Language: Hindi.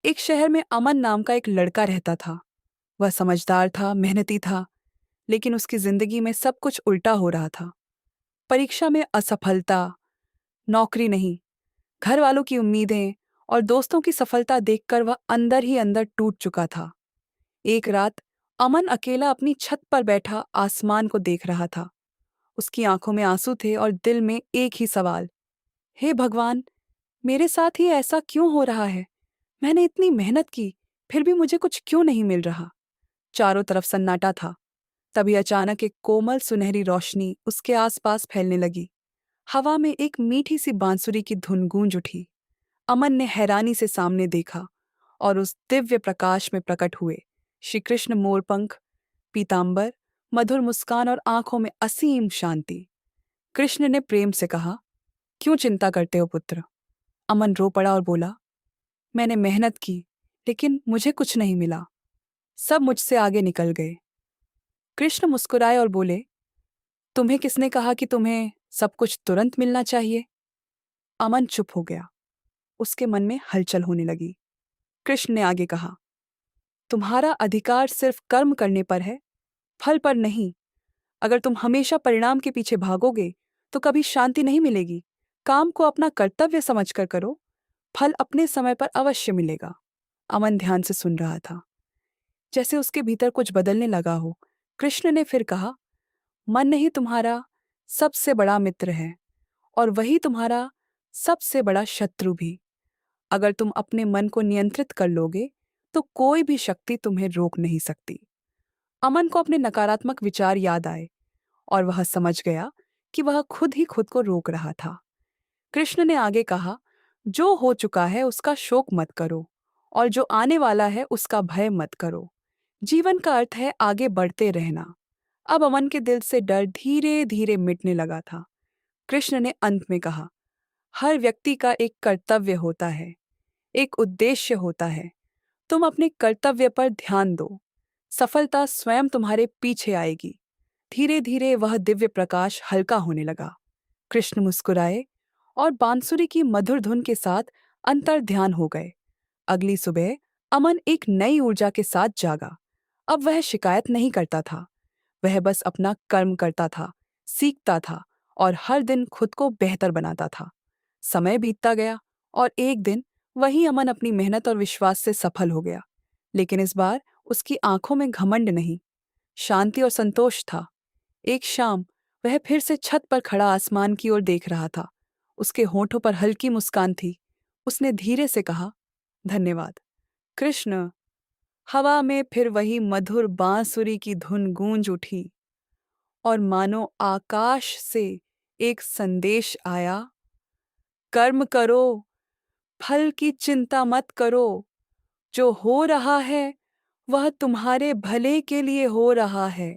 एक शहर में अमन नाम का एक लड़का रहता था। वह समझदार था, मेहनती था, लेकिन उसकी जिंदगी में सब कुछ उल्टा हो रहा था। परीक्षा में असफलता, नौकरी नहीं, घर वालों की उम्मीदें और दोस्तों की सफलता देखकर वह अंदर ही अंदर टूट चुका था। एक रात अमन अकेला अपनी छत पर बैठा आसमान को देख रहा था। उसकी आंखों में आंसू थे और दिल में एक ही सवाल, हे भगवान, मेरे साथ ही ऐसा क्यों हो रहा है? मैंने इतनी मेहनत की, फिर भी मुझे कुछ क्यों नहीं मिल रहा? चारों तरफ सन्नाटा था। तभी अचानक एक कोमल सुनहरी रोशनी उसके आसपास फैलने लगी। हवा में एक मीठी सी बांसुरी की धुन गूंज उठी। अमन ने हैरानी से सामने देखा और उस दिव्य प्रकाश में प्रकट हुए श्री कृष्ण, मोरपंख, पीतांबर, मधुर मुस्कान और आंखों में असीम शांति। कृष्ण ने प्रेम से कहा, क्यों चिंता करते हो पुत्र? अमन रो पड़ा और बोला, मैंने मेहनत की, लेकिन मुझे कुछ नहीं मिला। सब मुझसे आगे निकल गए। कृष्ण मुस्कुराए और बोले, तुम्हें किसने कहा कि तुम्हें सब कुछ तुरंत मिलना चाहिए? अमन चुप हो गया। उसके मन में हलचल होने लगी। कृष्ण ने आगे कहा, तुम्हारा अधिकार सिर्फ कर्म करने पर है, फल पर नहीं। अगर तुम हमेशा परिणाम के पीछे भागोगे तो कभी शांति नहीं मिलेगी। काम को अपना कर्तव्य समझकर करो, फल अपने समय पर अवश्य मिलेगा। अमन ध्यान से सुन रहा था, जैसे उसके भीतर कुछ बदलने लगा हो। कृष्ण ने फिर कहा, मन ही तुम्हारा सबसे बड़ा मित्र है और वही तुम्हारा सबसे बड़ा शत्रु भी। अगर तुम अपने मन को नियंत्रित कर लोगे तो कोई भी शक्ति तुम्हें रोक नहीं सकती। अमन को अपने नकारात्मक विचार याद आए और वह समझ गया कि वह खुद ही खुद को रोक रहा था। कृष्ण ने आगे कहा, जो हो चुका है उसका शोक मत करो और जो आने वाला है उसका भय मत करो। जीवन का अर्थ है आगे बढ़ते रहना। अब अमन के दिल से डर धीरे धीरे मिटने लगा था। कृष्ण ने अंत में कहा, हर व्यक्ति का एक कर्तव्य होता है, एक उद्देश्य होता है। तुम अपने कर्तव्य पर ध्यान दो, सफलता स्वयं तुम्हारे पीछे आएगी। धीरे धीरे वह दिव्य प्रकाश हल्का होने लगा। कृष्ण मुस्कुराए और बांसुरी की मधुर धुन के साथ अंतर ध्यान हो गए। अगली सुबह अमन एक नई ऊर्जा के साथ जागा। अब वह शिकायत नहीं करता था, वह बस अपना कर्म करता था, सीखता था और हर दिन खुद को बेहतर बनाता था। समय बीतता गया और एक दिन वही अमन अपनी मेहनत और विश्वास से सफल हो गया। लेकिन इस बार उसकी आंखों में घमंड नहीं, शांति और संतोष था। एक शाम वह फिर से छत पर खड़ा आसमान की ओर देख रहा था। उसके होठों पर हल्की मुस्कान थी। उसने धीरे से कहा, धन्यवाद कृष्ण। हवा में फिर वही मधुर बांसुरी की धुन गूंज उठी और मानो आकाश से एक संदेश आया, कर्म करो, फल की चिंता मत करो। जो हो रहा है वह तुम्हारे भले के लिए हो रहा है।